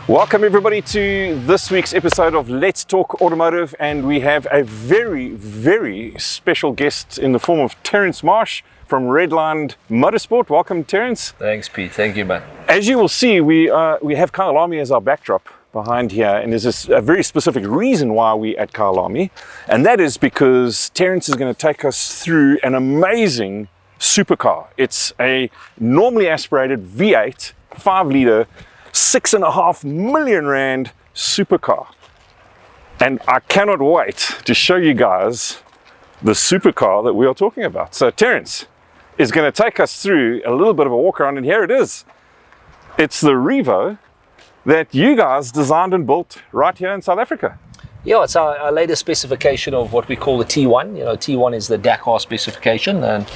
Welcome everybody to this week's episode of Let's Talk Automotive, and we have a very special guest in the form of Terence Marsh from Red-Lined Motorsport. Welcome, Terence. Thanks, Pete. Thank you, man. As you will see, we have Kyalami as our backdrop behind here, and there's a very specific reason why we're at Kyalami, and that is because Terence is going to take us through an amazing supercar. It's a normally aspirated V8 5-litre 6.5 million rand supercar, and I cannot wait to show you guys the supercar that we are talking about. So Terence is going to take us through a little bit of a walk around, and here it is. It's the Revo that you guys designed and built right here in South Africa. Yeah, it's our latest specification of what we call the T1. You know, T1 is the Dakar specification and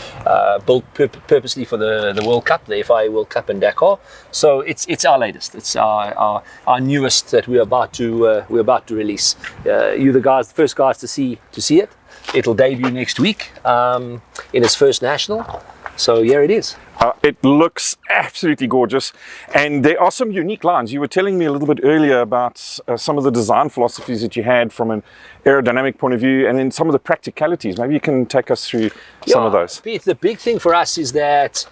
built purposely for the World Cup, the FIA World Cup in Dakar. So it's our latest. It's our newest that we're about to release. You're the first guys to see it. It'll debut next week in its first national. So here it is. It looks absolutely gorgeous, and there are some unique lines. You were telling me a little bit earlier about some of the design philosophies that you had from an aerodynamic point of view, and then some of the practicalities. Maybe you can take us through some of those. Pete, the big thing for us is that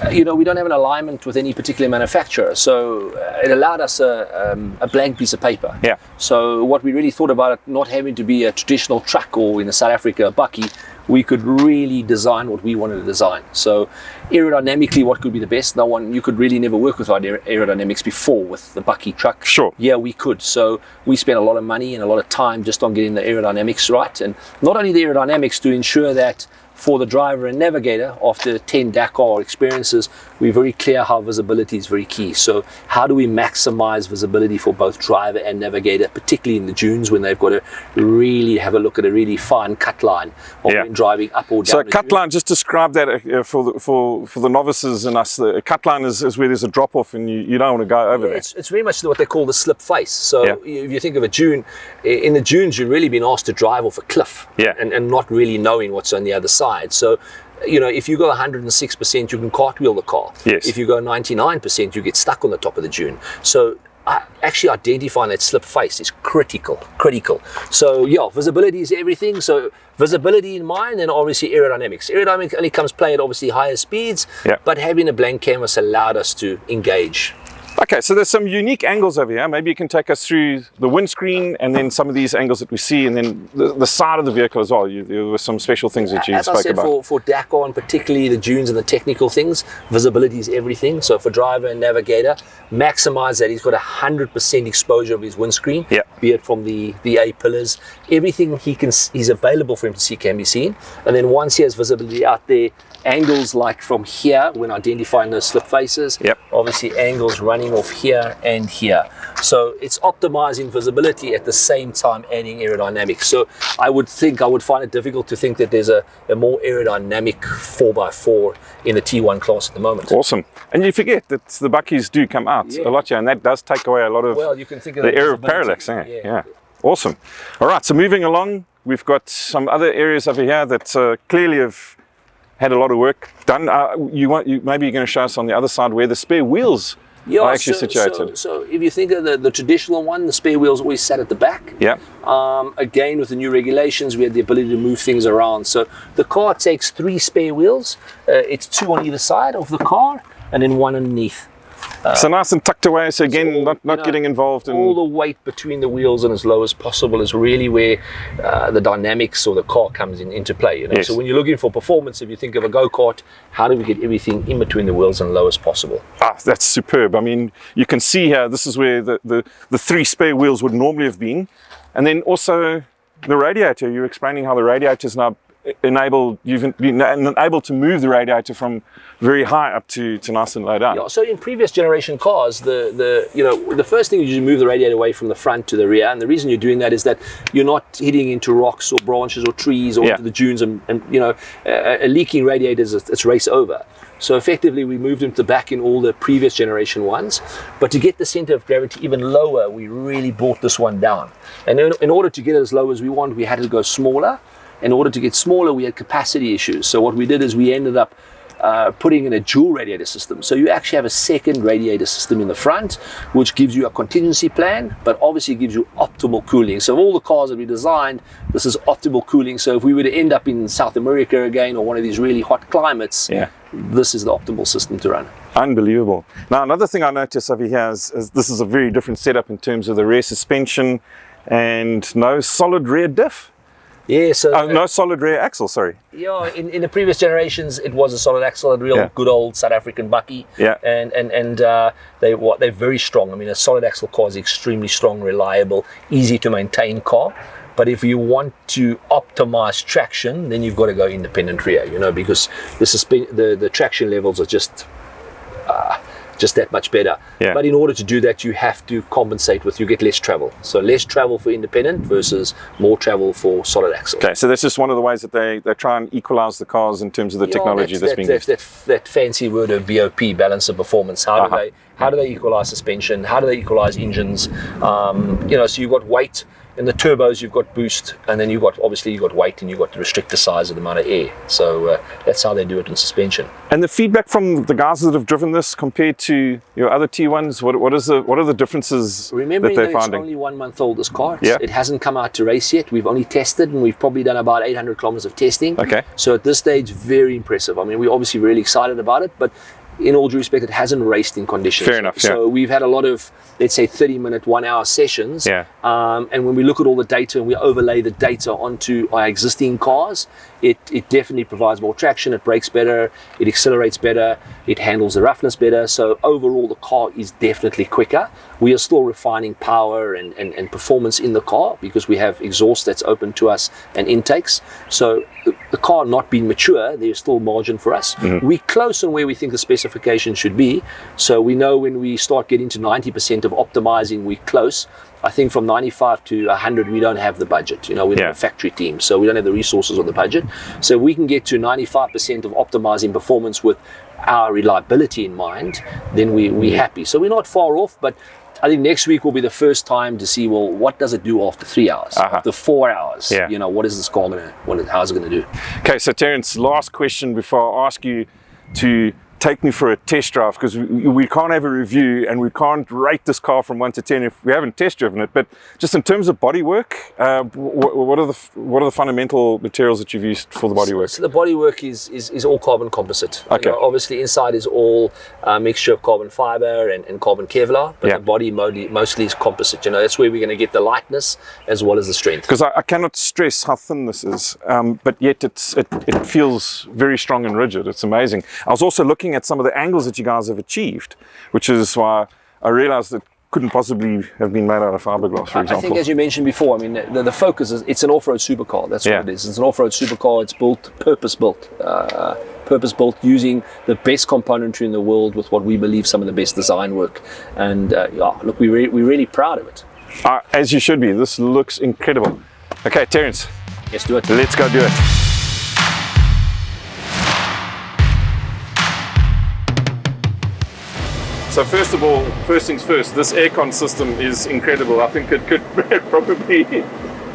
we don't have an alignment with any particular manufacturer, so it allowed us a blank piece of paper. Yeah. So what we really thought about it not having to be a traditional truck, or in South Africa a bakkie, we could really design what we wanted to design. So aerodynamically, what could be the best? You could really never work with our aerodynamics before with the bakkie truck. Sure. Yeah, we could. So we spent a lot of money and a lot of time just on getting the aerodynamics right. And not only the aerodynamics, to ensure that for the driver and navigator, after 10 Dakar experiences, we're very clear how visibility is very key. So how do we maximize visibility for both driver and navigator, particularly in the dunes when they've got to really have a look at a really fine cut line when driving up or down. So cut line, just describe that for the novices and us. The cut line is where there's a drop off and you don't want to go over there. It's very much what they call the slip face. So if you think of a dune, in the dunes you've really been asked to drive off a cliff and not really knowing what's on the other side. So, if you go 106%, you can cartwheel the car. Yes. If you go 99%, you get stuck on the top of the dune. So, actually identifying that slip face is critical. So, visibility is everything. So, visibility in mind, and obviously aerodynamics. Aerodynamics only comes play at obviously higher speeds, but having a blank canvas allowed us to engage. Okay, so there's some unique angles over here. Maybe you can take us through the windscreen and then some of these angles that we see, and then the side of the vehicle as well. There were some special things that you spoke about. As I said, for Dakar and particularly the dunes and the technical things, visibility is everything. So for driver and navigator, maximize that he's got 100% exposure of his windscreen, be it from the A pillars. Everything he's available for him to see can be seen. And then once he has visibility out there, angles like from here when identifying those slip faces, obviously angles running off here and here. So it's optimizing visibility at the same time adding aerodynamics. So I would find it difficult to think that there's a more aerodynamic 4x4 in the T1 class at the moment. Awesome. And you forget that the bakkies do come out a lot here, and that does take away a lot of you can think of the air of parallax. Yeah. Awesome. All right, so moving along, we've got some other areas over here that clearly have had a lot of work done. Maybe you're going to show us on the other side where the spare wheels are actually situated. So if you think of the traditional one, the spare wheels always sat at the back. Yeah. Again, with the new regulations, we had the ability to move things around. So the car takes 3 spare wheels. It's 2 on either side of the car and then 1 underneath. So nice and tucked away, so again, not getting involved in... All the weight between the wheels and as low as possible is really where the dynamics or the car comes into play. Yes. So when you're looking for performance, if you think of a go-kart, how do we get everything in between the wheels and low as possible? That's superb. I mean, you can see here, this is where the 3 spare wheels would normally have been. And then also the radiator, you're explaining how the radiator is now you've been able to move the radiator from very high up to nice and low down. Yeah, so in previous generation cars, the first thing is you move the radiator away from the front to the rear, and the reason you're doing that is that you're not hitting into rocks or branches or trees or into the dunes, and a leaking radiator it's race over. So effectively we moved them to the back in all the previous generation ones, but to get the center of gravity even lower, we really brought this one down. And in order to get it as low as we want, we had to go smaller. In order to get smaller, we had capacity issues. So what we did is we ended up putting in a dual radiator system. So you actually have a second radiator system in the front, which gives you a contingency plan, but obviously gives you optimal cooling. So all the cars that we designed, this is optimal cooling. So if we were to end up in South America again, or one of these really hot climates, this is the optimal system to run. Unbelievable. Now, another thing I noticed over here is this is a very different setup in terms of the rear suspension and no solid rear diff. Yeah, so no solid rear axle, sorry. Yeah, in the previous generations, it was a solid axle, a real good old South African bucky. Yeah. And they're very strong. I mean, a solid axle car is extremely strong, reliable, easy to maintain car. But if you want to optimize traction, then you've got to go independent rear, you know, because the traction levels are just that much better. Yeah. But in order to do that, you have to compensate with, you get less travel. So less travel for independent versus more travel for solid axle. Okay, so that's just one of the ways that they try and equalize the cars in terms of the technology that's being used. That fancy word of BOP, balance of performance. How do they equalize suspension? How do they equalize engines? You know, so you've got weight. In the turbos, you've got boost, and then you've got weight, and you've got to restrict the size of the amount of air. So that's how they do it in suspension. And the feedback from the guys that have driven this compared to your other T1s, what are the differences that they're finding? Remembering that it's only 1 month old, this car. It hasn't come out to race yet. We've only tested, and we've probably done about 800 kilometers of testing. Okay. So at this stage, very impressive. I mean, we're obviously really excited about it, but in all due respect, it hasn't raced in conditions. Fair enough. So we've had a lot of, let's say, 30-minute, 1-hour sessions. Yeah. And when we look at all the data and we overlay the data onto our existing cars, it definitely provides more traction. It brakes better. It accelerates better. It handles the roughness better. So overall, the car is definitely quicker. We are still refining power and performance in the car because we have exhaust that's open to us and intakes. So the car not being mature, there's still margin for us. Mm-hmm. We're close on where we think the specification should be. So we know when we start getting to 90% of optimizing, we're close. I think from 95 to 100, we don't have the budget. You know, we're not a factory team, so we don't have the resources or the budget. So we can get to 95% of optimizing performance with our reliability in mind, then we're happy. So we're not far off, but I think next week will be the first time to see, well, what does it do after 3 hours, after 4 hours? Yeah. You know, what is this car how's it going to do? Okay, so Terence, last question before I ask you to take me for a test drive, because we can't have a review and we can't rate this car from 1 to 10 if we haven't test driven it. But just in terms of bodywork, what are the fundamental materials that you've used for the bodywork? So the bodywork is all carbon composite. Okay. You know, obviously inside is all a mixture of carbon fiber and carbon Kevlar, but the body mostly is composite. You know, that's where we're going to get the lightness as well as the strength. Because I cannot stress how thin this is, but yet it feels very strong and rigid. It's amazing. I was also looking at some of the angles that you guys have achieved, which is why I realized that couldn't possibly have been made out of fiberglass, for example. I think, as you mentioned before, I mean, the focus is it's an off-road supercar. That's what it is. It's an off-road supercar. It's purpose-built using the best componentry in the world with what we believe some of the best design work. And look, we're really proud of it. As you should be. This looks incredible. Okay, Terence. Let's do it. Let's go do it. So first of all, first things first, this aircon system is incredible. I think it could probably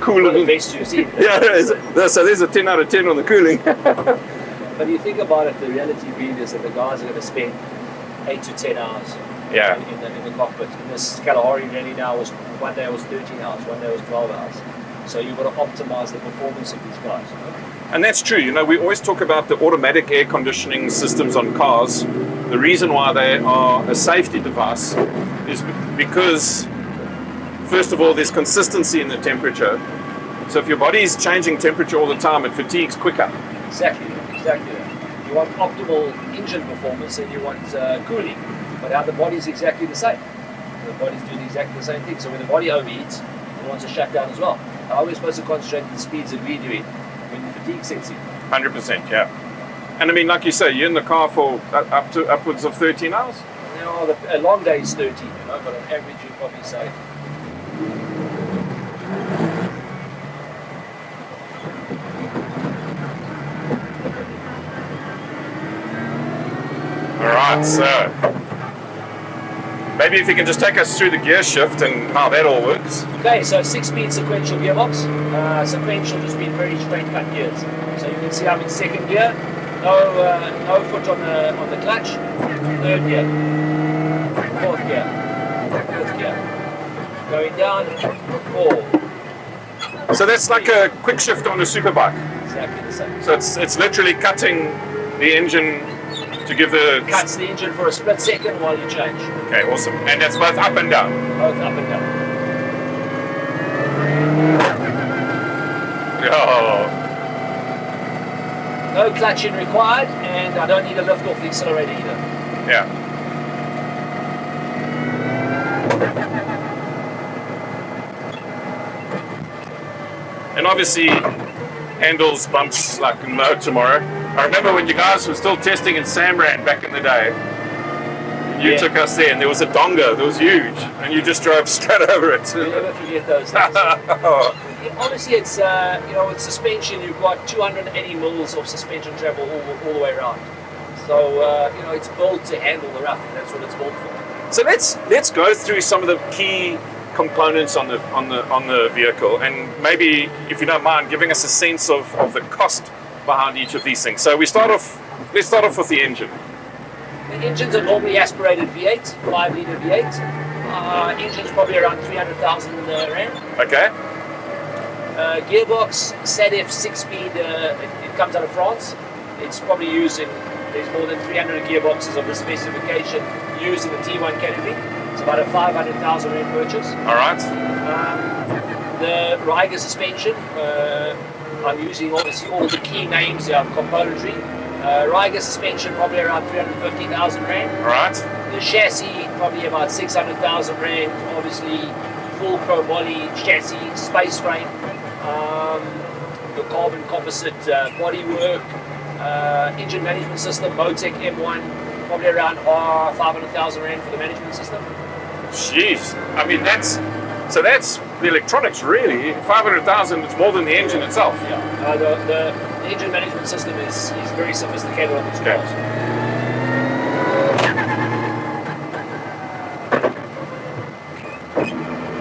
cool the best you've seen. So there's a 10 out of 10 on the cooling. But you think about it, the reality being is that the guys are going to spend 8 to 10 hours in the cockpit. And this Kalahari rally now one day was 13 hours, one day was 12 hours. So you've got to optimize the performance of these guys. You know? And that's true. You know, we always talk about the automatic air conditioning systems on cars. The reason why they are a safety device is because, first of all, there's consistency in the temperature. So if your body is changing temperature all the time, it fatigues quicker. Exactly. You want optimal engine performance and you want cooling, but how the body is exactly the same. The body's doing exactly the same thing. So when the body overheats, it wants to shut down as well. How are we supposed to concentrate on the speeds that we're doing when the fatigue sets in? 100%, yeah. And I mean, like you say, you're in the car for upwards of 13 hours? You know, a long day is 13, you know, but on average you'd probably say. Alright, so maybe if you can just take us through the gear shift and how that all works. Okay, so 6-speed sequential gearbox. Sequential just means very straight cut gears. So you can see I'm in second gear. No foot on the clutch. Third gear. Fourth gear. Fifth gear. Going down. 4. So that's like a quick shift on a superbike. Exactly the same. So it's literally cutting the engine to give the... Cuts the engine for a split second while you change. Okay, awesome. And that's both up and down? Both up and down. Oh. No clutching required, and I don't need a lift off the accelerator either. Yeah. And obviously, handles, bumps like no tomorrow. I remember when you guys were still testing in Samran back in the day. You took us there, and there was a donga that was huge, and you just drove straight over it. You'll never forget those days. Honestly, it's it's suspension. You've got 280 mils of suspension travel all the way around. So it's built to handle the rough. That's what it's built for. So let's go through some of the key components on the vehicle, and maybe, if you don't mind, giving us a sense of the cost behind each of these things. So let's start off with the engine. The engines are normally aspirated V8, 5-litre V8. Engine's probably around 300,000 rand. Okay. Gearbox, SADF 6-speed, it comes out of France. It's probably there's more than 300 gearboxes of this specification used in the T1 category. It's about a 500,000 rand purchase. All right. The Riga suspension, I'm using obviously all the key names here of componentry. Riga suspension probably around 350,000 rand. All right. The chassis probably about 600,000 rand. Obviously, full chrome body chassis, space frame. The carbon composite bodywork, engine management system, Motec M1, probably around 500,000 rand for the management system. Jeez, I mean that's the electronics really. 500,000, it's more than the engine itself. Yeah, the engine management system is very sophisticated on these cars.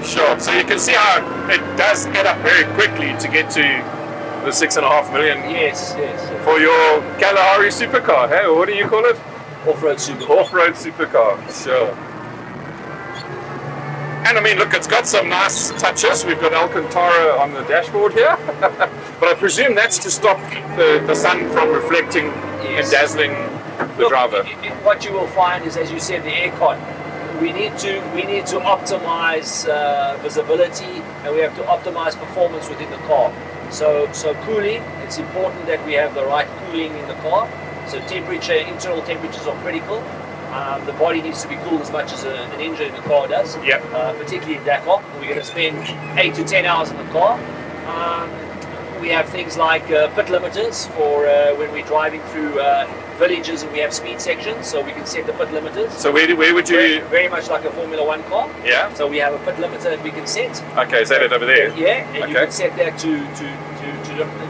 Sure, so you can see how it does add up very quickly to get to the 6.5 million. Yes. For your Kalahari supercar, hey? What do you call it? Off-road super. Off-road supercar, sure. And I mean, look, it's got some nice touches. We've got Alcantara on the dashboard here. But I presume that's to stop the sun from reflecting and dazzling the driver. What you will find is, as you said, the aircon. We need to optimize visibility, and we have to optimize performance within the car. So cooling, it's important that we have the right cooling in the car. So temperature, internal temperatures are critical. The body needs to be cooled as much as an engine in the car does. Yep. Particularly in Dakar, we're going to spend 8 to 10 hours in the car. We have things like pit limiters for when we're driving through villages and we have speed sections, so we can set the pit limiters. So where would you... Very much like a Formula 1 car. Yeah. So we have a pit limiter that we can set. Okay, is that it over there? Yeah, and okay. You can set that to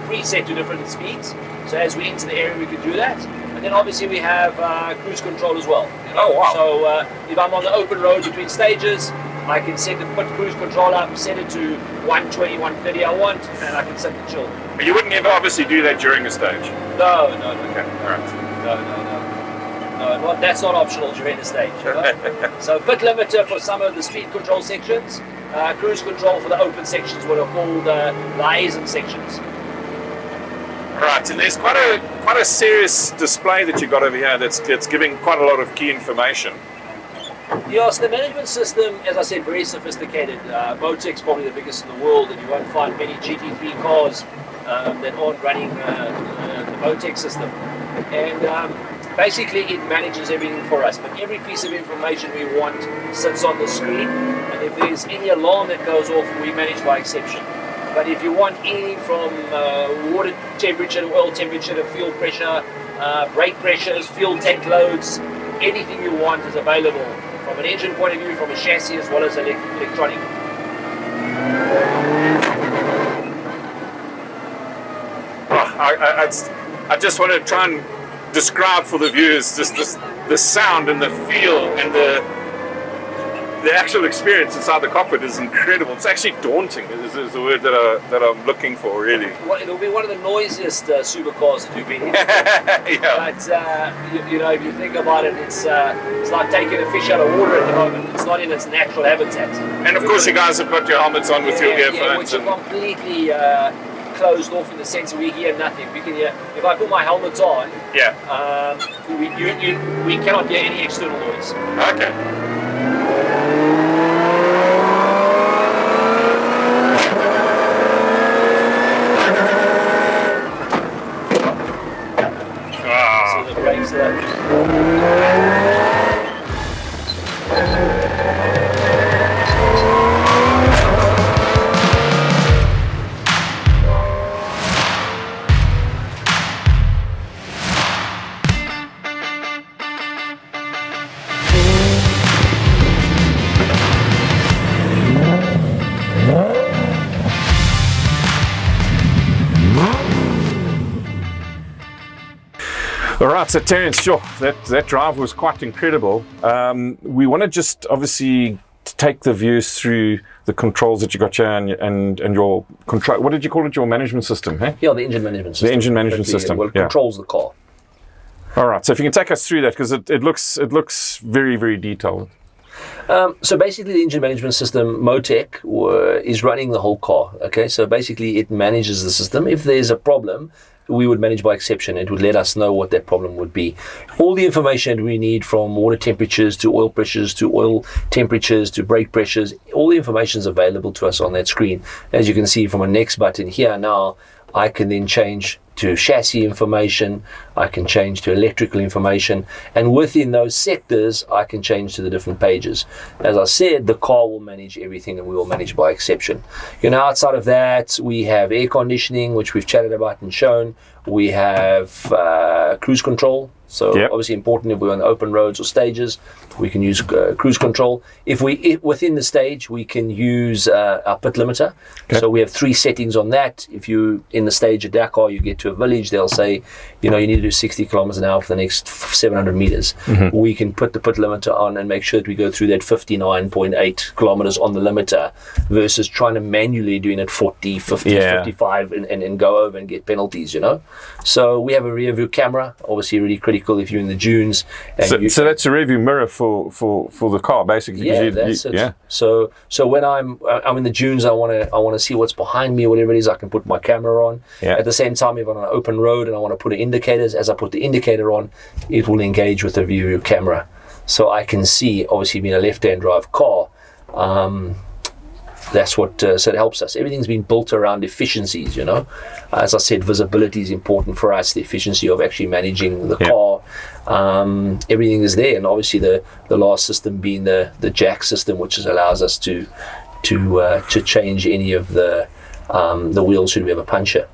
preset to different speeds. So as we enter the area, we can do that. And then obviously we have cruise control as well. Oh, wow. So if I'm on the open road between stages, I can put cruise control up, set it to 120, 130 I want, and I can sit and chill. But you wouldn't ever obviously do that during a stage? No. Okay, all right. No, that's not optional during the stage. So pit limiter for some of the speed control sections, cruise control for the open sections, what are called liaison sections. Right, and there's quite a serious display that you got over here that's giving quite a lot of key information. Yes, the management system, as I said, very sophisticated. Motec's probably the biggest in the world, and you won't find many GT3 cars that aren't running the Motec system. And basically it manages everything for us, but every piece of information we want sits on the screen, and if there's any alarm that goes off, we manage by exception. But if you want anything from water temperature to oil temperature to fuel pressure, brake pressures, fuel tank loads, anything you want is available from an engine point of view, from a chassis as well as electronic. I just want to try and describe for the viewers just the sound and the feel and the the actual experience inside the cockpit is incredible. It's actually daunting. Is the word that I'm looking for, really. Well, it'll be one of the noisiest supercars that you've been in. Yeah. But you know, if you think about it, it's like taking a fish out of water at the moment. It's not in its natural habitat. And of course, you guys have got your helmets on with your earphones. Which are completely closed off in the sense that we hear nothing. We can hear, if I put my helmet on, we cannot hear any external noise. Okay. So the brakes there. All right, so Terence, sure, that drive was quite incredible. We want to just obviously take the views through the controls that you got here and your control. What did you call it? Your management system, hey? Yeah, the engine management system. The engine management system. Well, it controls the car. All right, so if you can take us through that, because it looks very, very detailed. So basically, the engine management system, Motec, is running the whole car. Okay, so basically, it manages the system. If there's a problem, we would manage by exception. It would let us know what that problem would be. All the information we need, from water temperatures to oil pressures to oil temperatures to brake pressures, all the information is available to us on that screen. As you can see from a next button here now, I can then change to chassis information, I can change to electrical information, and within those sectors I can change to the different pages. As I said, the car will manage everything and we will manage by exception. You know, outside of that, we have air conditioning, which we've chatted about and shown. We have cruise control. So obviously important if we're on open roads or stages, we can use cruise control. If within the stage, we can use our pit limiter. Okay. So we have 3 settings on that. If you in the stage at Dakar, you get to a village, they'll say, you know, you need to do 60 kilometers an hour for the next 700 meters. Mm-hmm. We can put the pit limiter on and make sure that we go through that 59.8 kilometers on the limiter versus trying to manually doing it 40, 50, 55 and go over and get penalties, you know. So we have a rear view camera, obviously really critical if you're in the dunes. And so that's a rear view mirror for the car, basically. Yeah, that's it. Yeah. So when I'm in the dunes, I want to see what's behind me, whatever it is, I can put my camera on. Yeah. At the same time, if I'm on an open road and I want to put indicators, as I put the indicator on, it will engage with the rear view camera. So I can see, obviously being a left-hand drive car, that's what, so it helps us. Everything's been built around efficiencies, you know. As I said, visibility is important for us, the efficiency of actually managing the car. Everything is there, and obviously the last system being the jack system, which allows us to change any of the wheels should we have a puncture.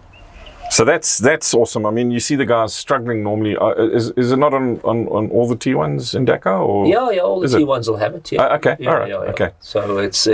So that's awesome. I mean, you see the guys struggling normally. Is it not on all the T1s in Dakar? Or yeah, all the T1s will have it. Yeah. Okay, yeah, all right. Yeah. Okay. So it's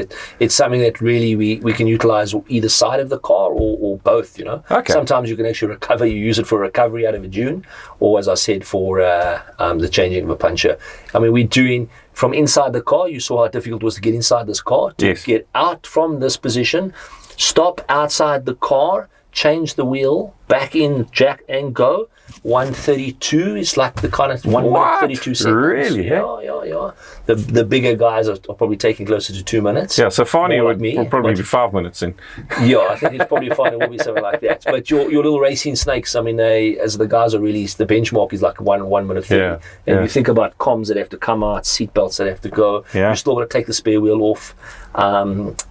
something that really we can utilize either side of the car or both. You know. Okay. Sometimes you can actually recover. You use it for recovery out of a dune, or as I said, for the changing of a puncture. I mean, we're doing from inside the car. You saw how difficult it was to get inside this car, to get out from this position, stop outside the car, change the wheel, back in, jack and go. 132 is like the kind of 132 seconds. Really? Yeah. The bigger guys are probably taking closer to 2 minutes. Yeah, so Fani will probably be 5 minutes in. Yeah, I think it's probably Fani will be something like that. But your little racing snakes, I mean, as the guys are released, the benchmark is like 1 minute 30. And you think about comms that have to come out, seatbelts that have to go. You still got to take the spare wheel off.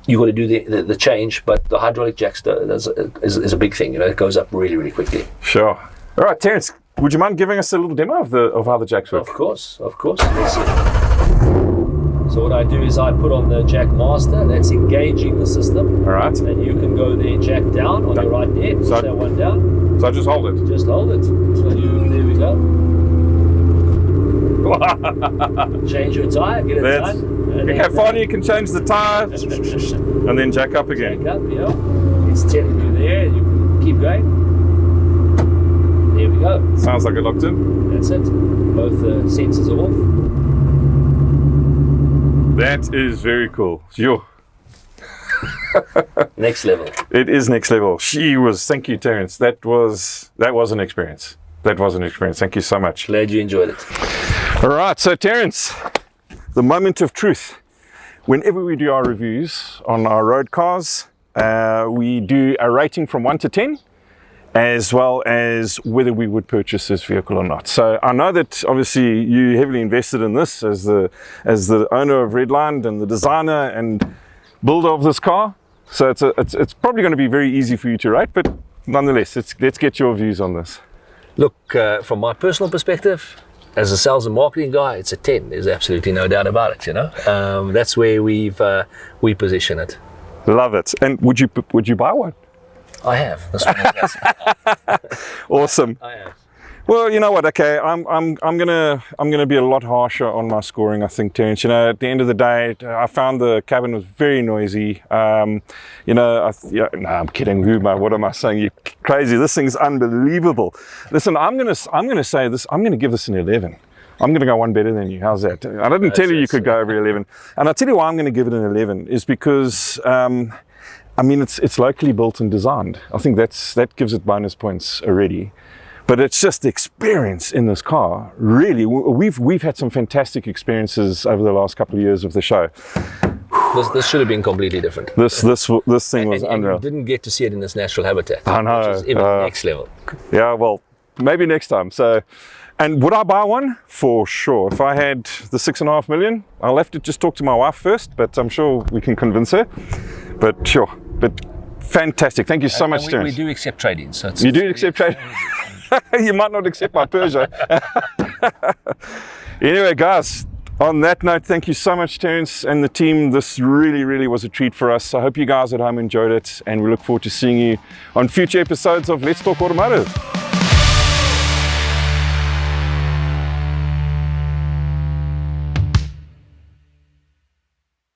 You got to do the change, but the hydraulic jack is a big thing. You know, it goes up really, really quickly. Sure. All right, Terence, would you mind giving us a little demo of how the jacks work? Of course. Let's see. So what I do is I put on the jack master. That's engaging the system. All right. And you can go there, jack down on your right there. Push that one down. So I just hold it? Just hold it. So there we go. Change your tire, get it done. Okay, Fani, you can change the tire and then jack up again. Jack up, yeah. It's telling you there. You can keep going. There we go. Sounds like it locked in. That's it. Both sensors are off. That is very cool. Yo. Next level. It is next level. Thank you, Terence. That was an experience. That was an experience. Thank you so much. Glad you enjoyed it. All right, so Terence, the moment of truth. Whenever we do our reviews on our road cars, we do a rating from 1 to 10, as well as whether we would purchase this vehicle or not. So I know that obviously you heavily invested in this as the owner of Red-Lined and the designer and builder of this car. So it's probably going to be very easy for you to rate, but nonetheless, let's get your views on this. Look, from my personal perspective, as a sales and marketing guy, it's a 10. There's absolutely no doubt about it, you know. That's where we position it. Love it. And would you buy one? I have. That's what Awesome. I have. Well, you know what? Okay, I'm gonna be a lot harsher on my scoring, I think, Terence. You know, at the end of the day, I found the cabin was very noisy. You know, no, I'm kidding. What am I saying? You're crazy. This thing's unbelievable. Listen, I'm gonna say this. I'm gonna give this an 11. I'm going to go one better than you. How's that? I didn't tell you could go over 11. And I'll tell you why I'm going to give it an 11 is because, I mean, it's locally built and designed. I think that gives it bonus points already. But it's just the experience in this car. Really, we've had some fantastic experiences over the last couple of years of the show. This should have been completely different. This thing was unreal. You didn't get to see it in its natural habitat. I know. Which is even next level. Yeah, well, maybe next time. So. And would I buy one? For sure. If I had the 6.5 million, I'll have to just talk to my wife first, but I'm sure we can convince her. But sure, but fantastic. Thank you so much, Terence. We do accept trade-ins. So you do accept trade? You might not accept my Peugeot. Anyway, guys, on that note, thank you so much, Terence and the team. This really, really was a treat for us. I hope you guys at home enjoyed it, and we look forward to seeing you on future episodes of Let's Talk Automotive.